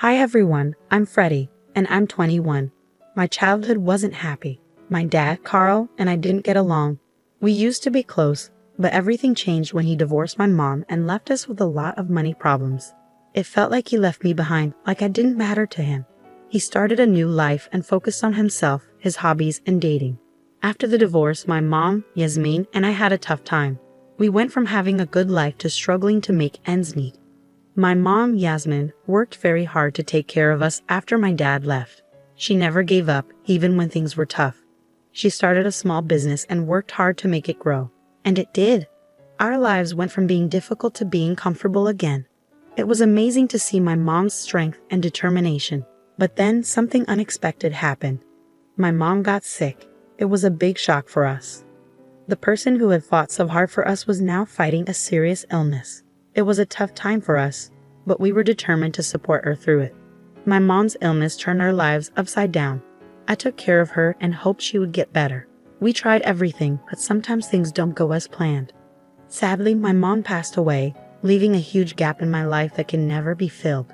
Hi everyone, I'm Freddie, and I'm 21. My childhood wasn't happy. My dad, Carl, and I didn't get along. We used to be close, but everything changed when he divorced my mom and left us with a lot of money problems. It felt like he left me behind, like I didn't matter to him. He started a new life and focused on himself, his hobbies, and dating. After the divorce, my mom, Yasmin, and I had a tough time. We went from having a good life to struggling to make ends meet. My mom, Yasmin, worked very hard to take care of us after my dad left. She never gave up, even when things were tough. She started a small business and worked hard to make it grow. And it did. Our lives went from being difficult to being comfortable again. It was amazing to see my mom's strength and determination. But then something unexpected happened. My mom got sick. It was a big shock for us. The person who had fought so hard for us was now fighting a serious illness. It was a tough time for us, but we were determined to support her through it. My mom's illness turned our lives upside down. I took care of her and hoped she would get better. We tried everything, but sometimes things don't go as planned. Sadly, my mom passed away, leaving a huge gap in my life that can never be filled.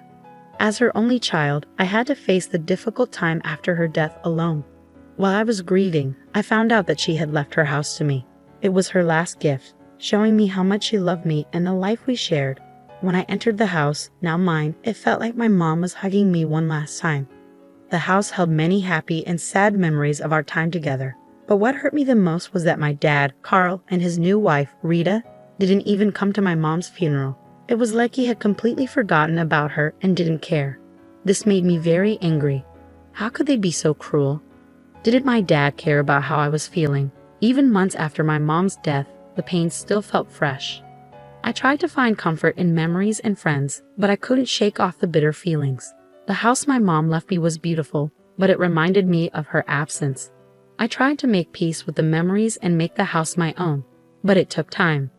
As her only child, I had to face the difficult time after her death alone. While I was grieving, I found out that she had left her house to me. It was her last gift, showing me how much she loved me and the life we shared. When I entered the house, now mine, it felt like my mom was hugging me one last time. The house held many happy and sad memories of our time together. But what hurt me the most was that my dad, Carl, and his new wife, Rita, didn't even come to my mom's funeral. It was like he had completely forgotten about her and didn't care. This made me very angry. How could they be so cruel? Didn't my dad care about how I was feeling? Even months after my mom's death, the pain still felt fresh. I tried to find comfort in memories and friends, but I couldn't shake off the bitter feelings. The house my mom left me was beautiful, but it reminded me of her absence. I tried to make peace with the memories and make the house my own, but it took time.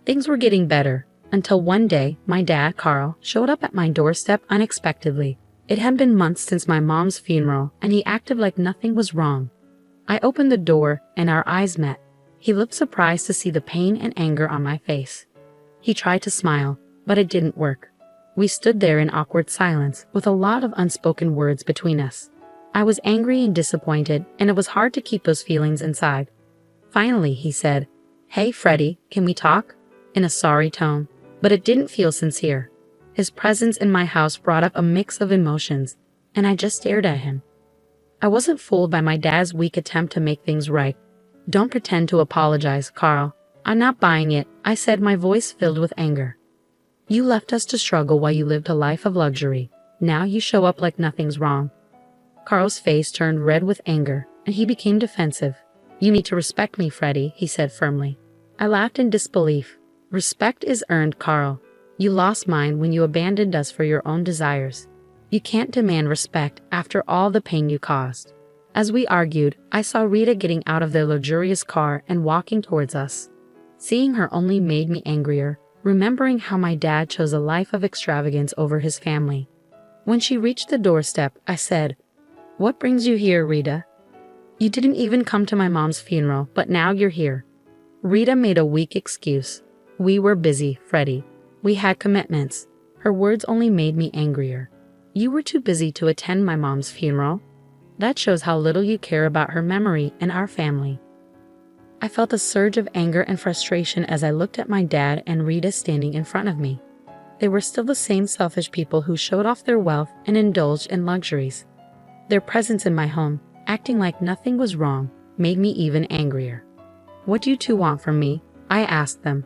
Things were getting better, until one day, my dad, Carl, showed up at my doorstep unexpectedly. It had been months since my mom's funeral, and he acted like nothing was wrong. I opened the door, and our eyes met. He looked surprised to see the pain and anger on my face. He tried to smile, but it didn't work. We stood there in awkward silence, with a lot of unspoken words between us. I was angry and disappointed, and it was hard to keep those feelings inside. Finally, he said, "Hey, Freddie, can we talk?" in a sorry tone, but it didn't feel sincere. His presence in my house brought up a mix of emotions, and I just stared at him. I wasn't fooled by my dad's weak attempt to make things right. "Don't pretend to apologize, Carl. I'm not buying it," I said, my voice filled with anger. "You left us to struggle while you lived a life of luxury. Now you show up like nothing's wrong." Carl's face turned red with anger, and he became defensive. "You need to respect me, Freddie," he said firmly. I laughed in disbelief. "Respect is earned, Carl. You lost mine when you abandoned us for your own desires. You can't demand respect after all the pain you caused." As we argued, I saw Rita getting out of their luxurious car and walking towards us. Seeing her only made me angrier, remembering how my dad chose a life of extravagance over his family. When she reached the doorstep, I said, "What brings you here, Rita? You didn't even come to my mom's funeral, but now you're here." Rita made a weak excuse. "We were busy, Freddie. We had commitments." Her words only made me angrier. "You were too busy to attend my mom's funeral? That shows how little you care about her memory and our family." I felt a surge of anger and frustration as I looked at my dad and Rita standing in front of me. They were still the same selfish people who showed off their wealth and indulged in luxuries. Their presence in my home, acting like nothing was wrong, made me even angrier. "What do you two want from me?" I asked them.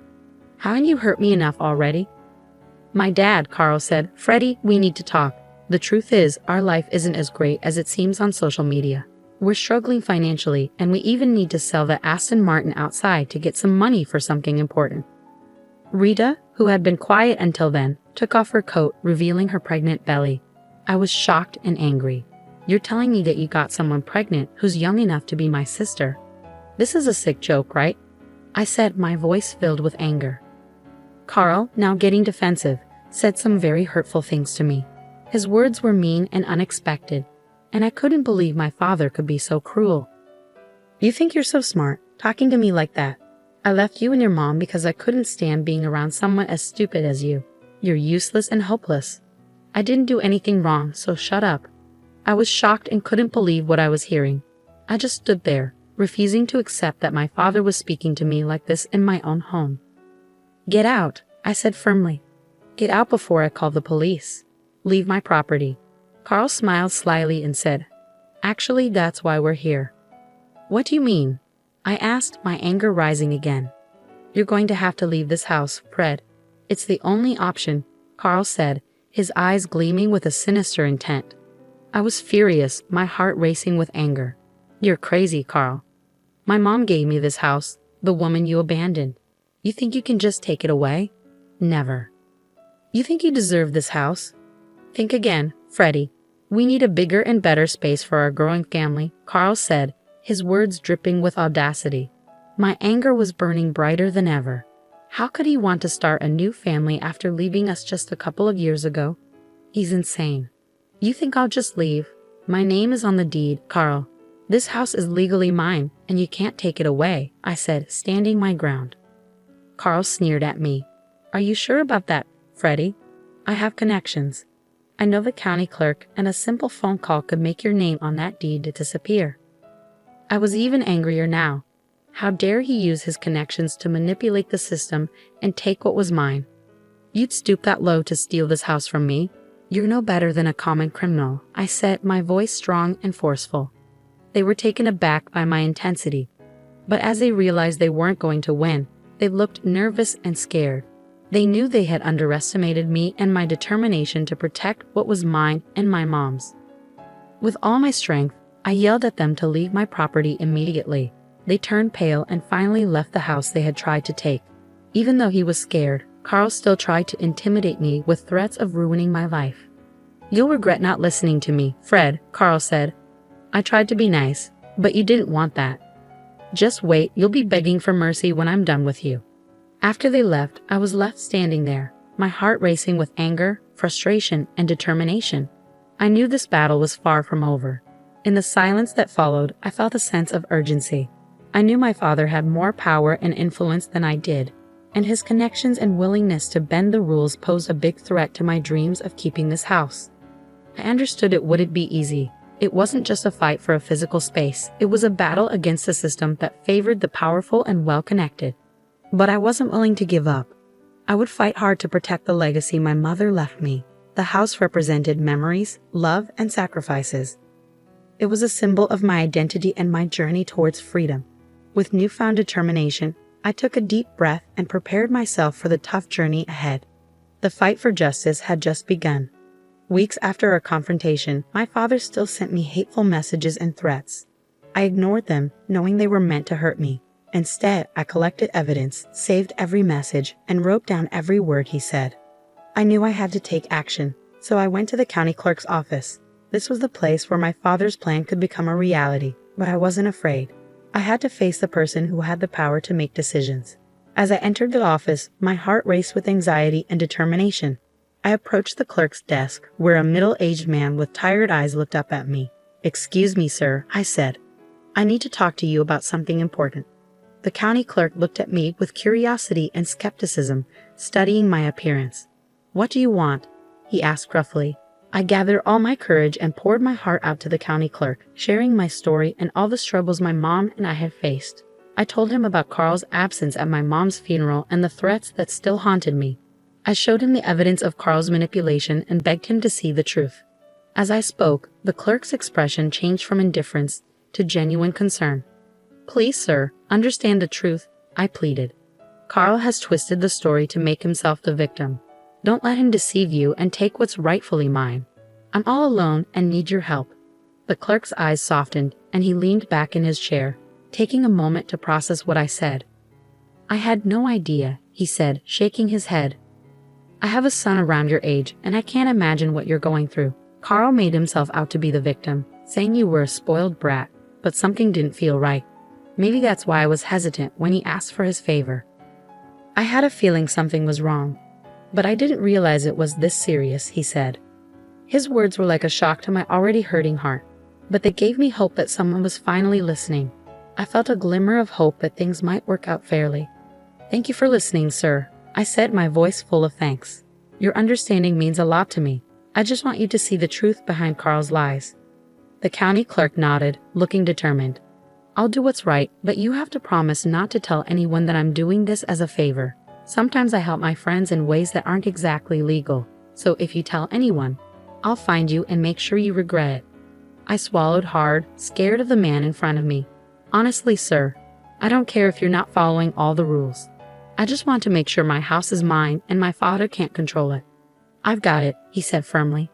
"Haven't you hurt me enough already?" My dad, Carl, said, "Freddie, we need to talk. The truth is, our life isn't as great as it seems on social media. We're struggling financially, and we even need to sell the Aston Martin outside to get some money for something important." Rita, who had been quiet until then, took off her coat, revealing her pregnant belly. I was shocked and angry. "You're telling me that you got someone pregnant who's young enough to be my sister? This is a sick joke, right?" I said, my voice filled with anger. Carl, now getting defensive, said some very hurtful things to me. His words were mean and unexpected, and I couldn't believe my father could be so cruel. "You think you're so smart, talking to me like that? I left you and your mom because I couldn't stand being around someone as stupid as you. You're useless and hopeless." I didn't do anything wrong, so shut up. I was shocked and couldn't believe what I was hearing. I just stood there, refusing to accept that my father was speaking to me like this in my own home. Get out, I said firmly. Get out before I call the police. Leave my property. Carl smiled slyly and said, Actually, that's why we're here. What do you mean? I asked, my anger rising again. You're going to have to leave this house, Fred. It's the only option, Carl said, his eyes gleaming with a sinister intent. I was furious, my heart racing with anger. You're crazy, Carl. My mom gave me this house, the woman you abandoned. You think you can just take it away? Never. You think you deserve this house? Think again, Freddie. We need a bigger and better space for our growing family, Carl said, his words dripping with audacity. My anger was burning brighter than ever. How could he want to start a new family after leaving us just a couple of years ago? He's insane. You think I'll just leave? My name is on the deed, Carl. This house is legally mine, and you can't take it away, I said, standing my ground. Carl sneered at me. Are you sure about that, Freddie? I have connections. I know the county clerk, and a simple phone call could make your name on that deed to disappear. I was even angrier now. How dare he use his connections to manipulate the system and take what was mine? You'd stoop that low to steal this house from me? You're no better than a common criminal, I said, my voice strong and forceful. They were taken aback by my intensity. But as they realized they weren't going to win, they looked nervous and scared. They knew they had underestimated me and my determination to protect what was mine and my mom's. With all my strength, I yelled at them to leave my property immediately. They turned pale and finally left the house they had tried to take. Even though he was scared, Carl still tried to intimidate me with threats of ruining my life. You'll regret not listening to me, Fred, Carl said. I tried to be nice, but you didn't want that. Just wait, you'll be begging for mercy when I'm done with you. After they left, I was left standing there, my heart racing with anger, frustration, and determination. I knew this battle was far from over. In the silence that followed, I felt a sense of urgency. I knew my father had more power and influence than I did, and his connections and willingness to bend the rules posed a big threat to my dreams of keeping this house. I understood it wouldn't be easy. It wasn't just a fight for a physical space, it was a battle against a system that favored the powerful and well-connected. But I wasn't willing to give up. I would fight hard to protect the legacy my mother left me. The house represented memories, love, and sacrifices. It was a symbol of my identity and my journey towards freedom. With newfound determination, I took a deep breath and prepared myself for the tough journey ahead. The fight for justice had just begun. Weeks after our confrontation, my father still sent me hateful messages and threats. I ignored them, knowing they were meant to hurt me. Instead, I collected evidence, saved every message, and wrote down every word he said. I knew I had to take action, so I went to the county clerk's office. This was the place where my father's plan could become a reality, but I wasn't afraid. I had to face the person who had the power to make decisions. As I entered the office, my heart raced with anxiety and determination. I approached the clerk's desk, where a middle-aged man with tired eyes looked up at me. "Excuse me, sir," I said. "I need to talk to you about something important." The county clerk looked at me with curiosity and skepticism, studying my appearance. "What do you want?" he asked gruffly. I gathered all my courage and poured my heart out to the county clerk, sharing my story and all the struggles my mom and I had faced. I told him about Carl's absence at my mom's funeral and the threats that still haunted me. I showed him the evidence of Carl's manipulation and begged him to see the truth. As I spoke, the clerk's expression changed from indifference to genuine concern. "Please, sir, understand the truth," I pleaded. "Carl has twisted the story to make himself the victim. Don't let him deceive you and take what's rightfully mine. I'm all alone and need your help." The clerk's eyes softened, and he leaned back in his chair, taking a moment to process what I said. "I had no idea," he said, shaking his head. "I have a son around your age, and I can't imagine what you're going through. Carl made himself out to be the victim, saying you were a spoiled brat, but something didn't feel right. Maybe that's why I was hesitant when he asked for his favor." I had a feeling something was wrong, but I didn't realize it was this serious, he said. His words were like a shock to my already hurting heart, but they gave me hope that someone was finally listening. I felt a glimmer of hope that things might work out fairly. "Thank you for listening, sir," I said, my voice full of thanks. "Your understanding means a lot to me. I just want you to see the truth behind Carl's lies. The county clerk nodded, looking determined. I'll do what's right, but you have to promise not to tell anyone that I'm doing this as a favor. Sometimes I help my friends in ways that aren't exactly legal, so if you tell anyone, I'll find you and make sure you regret it. I swallowed hard, scared of the man in front of me. Honestly, sir, I don't care if you're not following all the rules. I just want to make sure my house is mine and my father can't control it. I've got it, he said firmly.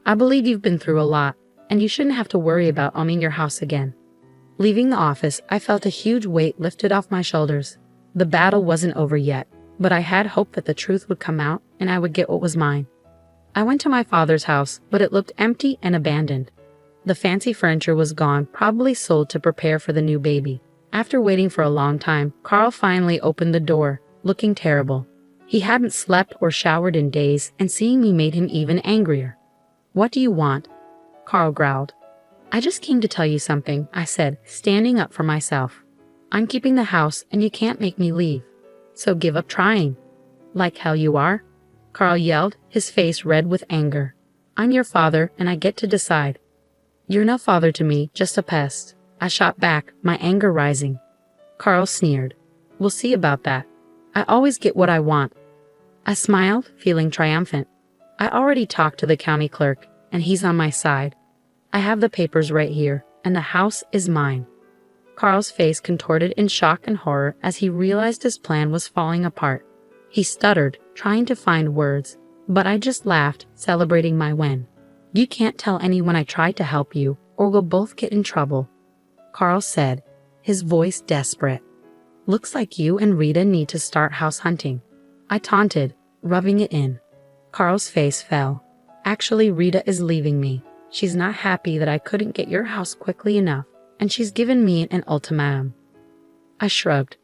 I believe you've been through a lot, and you shouldn't have to worry about owning your house again. Leaving the office, I felt a huge weight lifted off my shoulders. The battle wasn't over yet, but I had hope that the truth would come out and I would get what was mine. I went to my father's house, but it looked empty and abandoned. The fancy furniture was gone, probably sold to prepare for the new baby. After waiting for a long time, Carl finally opened the door, looking terrible. He hadn't slept or showered in days, and seeing me made him even angrier. What do you want? Carl growled. I just came to tell you something, I said, standing up for myself. I'm keeping the house, and you can't make me leave. So give up trying. Like hell you are? Carl yelled, his face red with anger. I'm your father, and I get to decide. You're no father to me, just a pest. I shot back, my anger rising. Carl sneered. We'll see about that. I always get what I want. I smiled, feeling triumphant. I already talked to the county clerk, and he's on my side. I have the papers right here, and the house is mine. Carl's face contorted in shock and horror as he realized his plan was falling apart. He stuttered, trying to find words, but I just laughed, celebrating my win. You can't tell anyone I tried to help you, or we'll both get in trouble, Carl said, his voice desperate. Looks like you and Rita need to start house hunting. I taunted, rubbing it in. Carl's face fell. Actually, Rita is leaving me. She's not happy that I couldn't get your house quickly enough, and she's given me an ultimatum. I shrugged.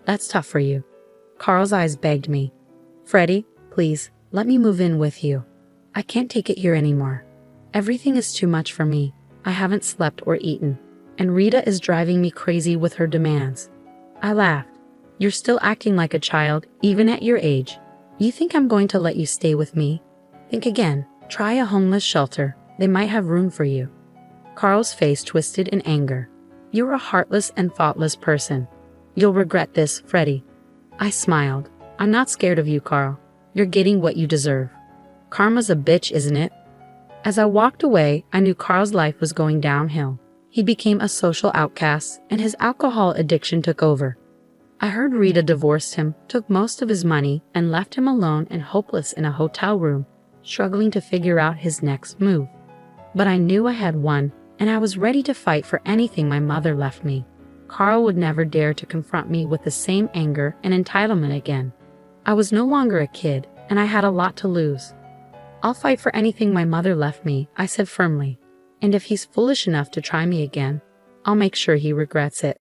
That's tough for you. Carl's eyes begged me. Freddie, please, let me move in with you. I can't take it here anymore. Everything is too much for me. I haven't slept or eaten, and Rita is driving me crazy with her demands. I laughed. You're still acting like a child, even at your age. You think I'm going to let you stay with me? Think again. Try a homeless shelter. They might have room for you. Carl's face twisted in anger. You're a heartless and thoughtless person. You'll regret this, Freddie. I smiled. I'm not scared of you, Carl. You're getting what you deserve. Karma's a bitch, isn't it? As I walked away, I knew Carl's life was going downhill. He became a social outcast, and his alcohol addiction took over. I heard Rita divorced him, took most of his money, and left him alone and hopeless in a hotel room, struggling to figure out his next move. But I knew I had won, and I was ready to fight for anything my mother left me. Carl would never dare to confront me with the same anger and entitlement again. I was no longer a kid, and I had a lot to lose. I'll fight for anything my mother left me, I said firmly. And if he's foolish enough to try me again, I'll make sure he regrets it.